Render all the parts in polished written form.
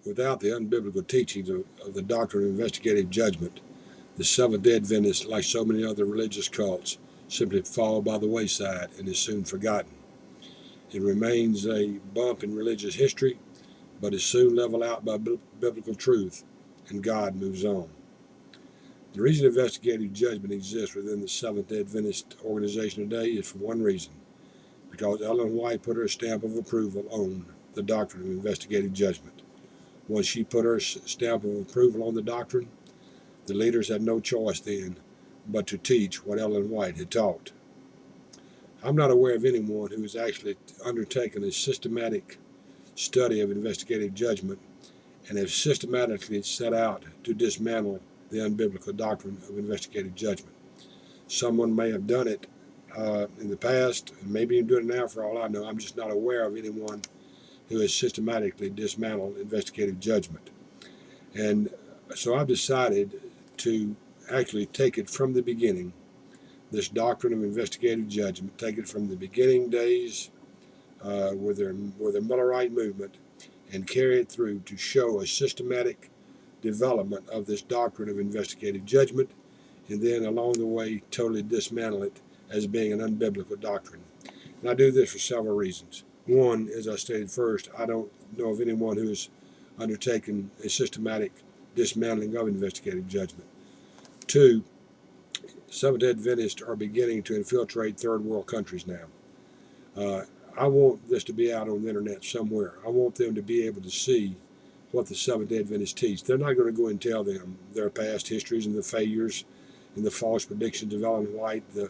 Without the unbiblical teachings of the doctrine of investigative judgment, the Seventh-day Adventists, like so many other religious cults, simply fall by the wayside and is soon forgotten. It remains a bump in religious history, but is soon leveled out by biblical truth, and God moves on. The reason investigative judgment exists within the Seventh-day Adventist organization today is for one reason, because Ellen White put her stamp of approval on the doctrine of investigative judgment. Once she put her stamp of approval on the doctrine, the leaders had no choice then but to teach what Ellen White had taught. I'm not aware of anyone who has actually undertaken a systematic study of investigative judgment and has systematically set out to dismantle the unbiblical doctrine of investigative judgment. Someone may have done it in the past, and maybe even doing it now for all I know. I'm just not aware of anyone who has systematically dismantled investigative judgment. And so I've decided to actually take it from the beginning, this doctrine of investigative judgment, take it from the beginning days with the Millerite movement and carry it through to show a systematic development of this doctrine of investigative judgment, and then along the way totally dismantle it as being an unbiblical doctrine. And I do this for several reasons. One, as I stated first, I don't know of anyone who has undertaken a systematic dismantling of investigative judgment. Two, Seventh-day Adventists are beginning to infiltrate third world countries now. I want this to be out on the internet somewhere. I want them to be able to see what the Seventh-day Adventists teach. They're not going to go and tell them their past histories and the failures and the false predictions of Ellen White, the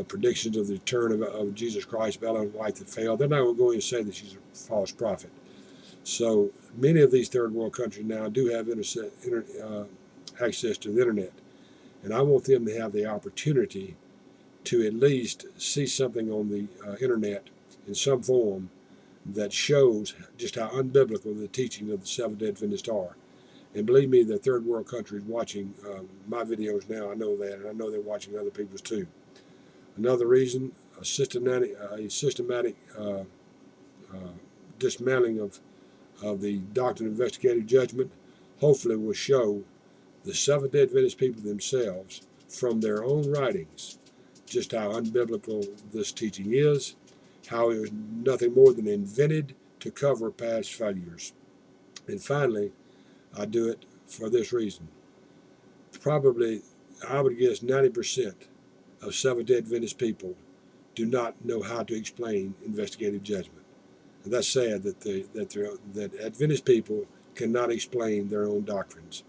predictions of the return of Jesus Christ by Ellen White that failed. They're not going to go and say that she's a false prophet. So many of these third world countries now do have access to the internet. And I want them to have the opportunity to at least see something on the internet in some form that shows just how unbiblical the teaching of the Seventh-day Adventists are. And believe me, the third world countries watching my videos now, I know that, and I know they're watching other people's too. Another reason, a systematic dismantling of the doctrine of investigative judgment hopefully will show the Seventh-day Adventist people themselves from their own writings just how unbiblical this teaching is, how it was nothing more than invented to cover past failures. And finally, I do it for this reason. Probably, I would guess 90% of Seventh-day Adventist people do not know how to explain investigative judgment. And that's sad that Adventist people cannot explain their own doctrines.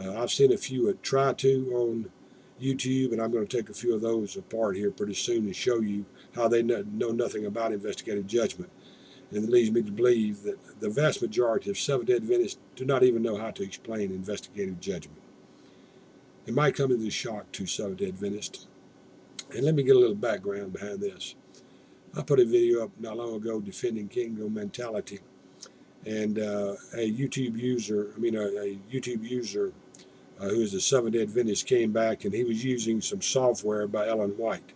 I've seen a few try to on YouTube, and I'm going to take a few of those apart here pretty soon and show you how they know nothing about investigative judgment. And it leads me to believe that the vast majority of Seventh-day Adventists do not even know how to explain investigative judgment. It might come as a shock to Seventh-day Adventists. And let me get a little background behind this. I put a video up not long ago defending kingdom mentality, and a YouTube user who is a Seventh-day Adventist came back, and he was using some software by Ellen White,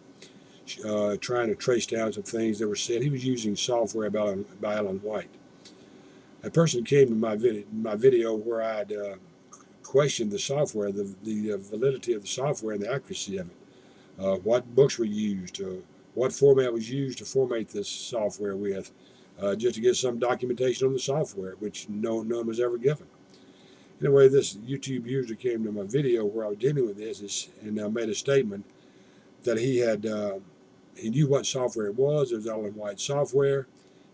trying to trace down some things that were said. He was using software by Ellen White. A person came to my video where I had questioned the software, the validity of the software and the accuracy of it. What books were used, what format was used to format this software with, just to get some documentation on the software, which none was ever given. Anyway, this YouTube user came to my video where I was dealing with this and made a statement that he knew what software it was. It was Ellen White software.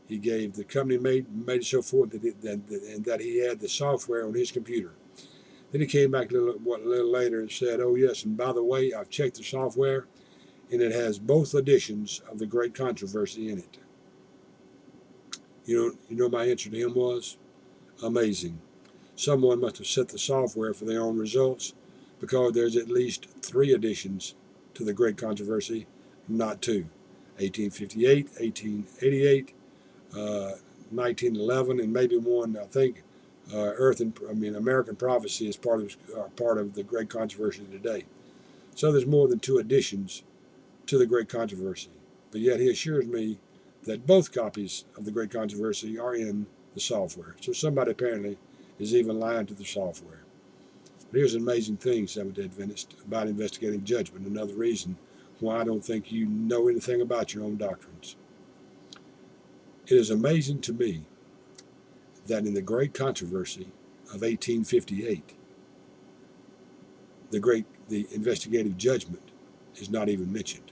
He gave the company made it so forth that he had the software on his computer. Then he came back a little later and said, "Oh yes, and by the way, I've checked the software, and it has both editions of the Great Controversy in it." You know my answer to him was? Amazing. Someone must have set the software for their own results, because there's at least 3 editions to the Great Controversy, not 2. 1858, 1888, 1911, and maybe one, I think, American Prophecy is part of the Great Controversy today. So there's more than 2 editions to the Great Controversy. But yet he assures me that both copies of the Great Controversy are in the software. So somebody apparently is even lying to the software. But here's an amazing thing, Seventh-day Adventist, about investigative judgment. Another reason why I don't think you know anything about your own doctrines. It is amazing to me that in the great controversy of 1858, the investigative judgment is not even mentioned.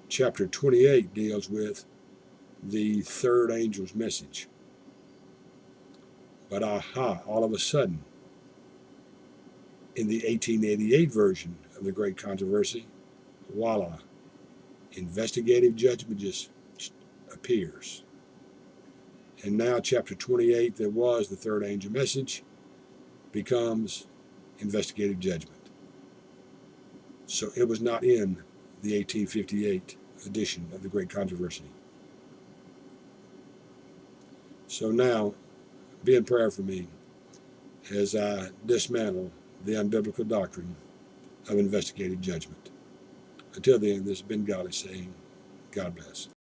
Chapter 28 deals with the third angel's message. But all of a sudden, in the 1888 version of the great controversy, voila, investigative judgment just appears. And now chapter 28, that was the third angel message, becomes investigative judgment. So it was not in the 1858 edition of the great controversy. So now, be in prayer for me as I dismantle the unbiblical doctrine of investigative judgment. Until then, this has been Godly saying, God bless.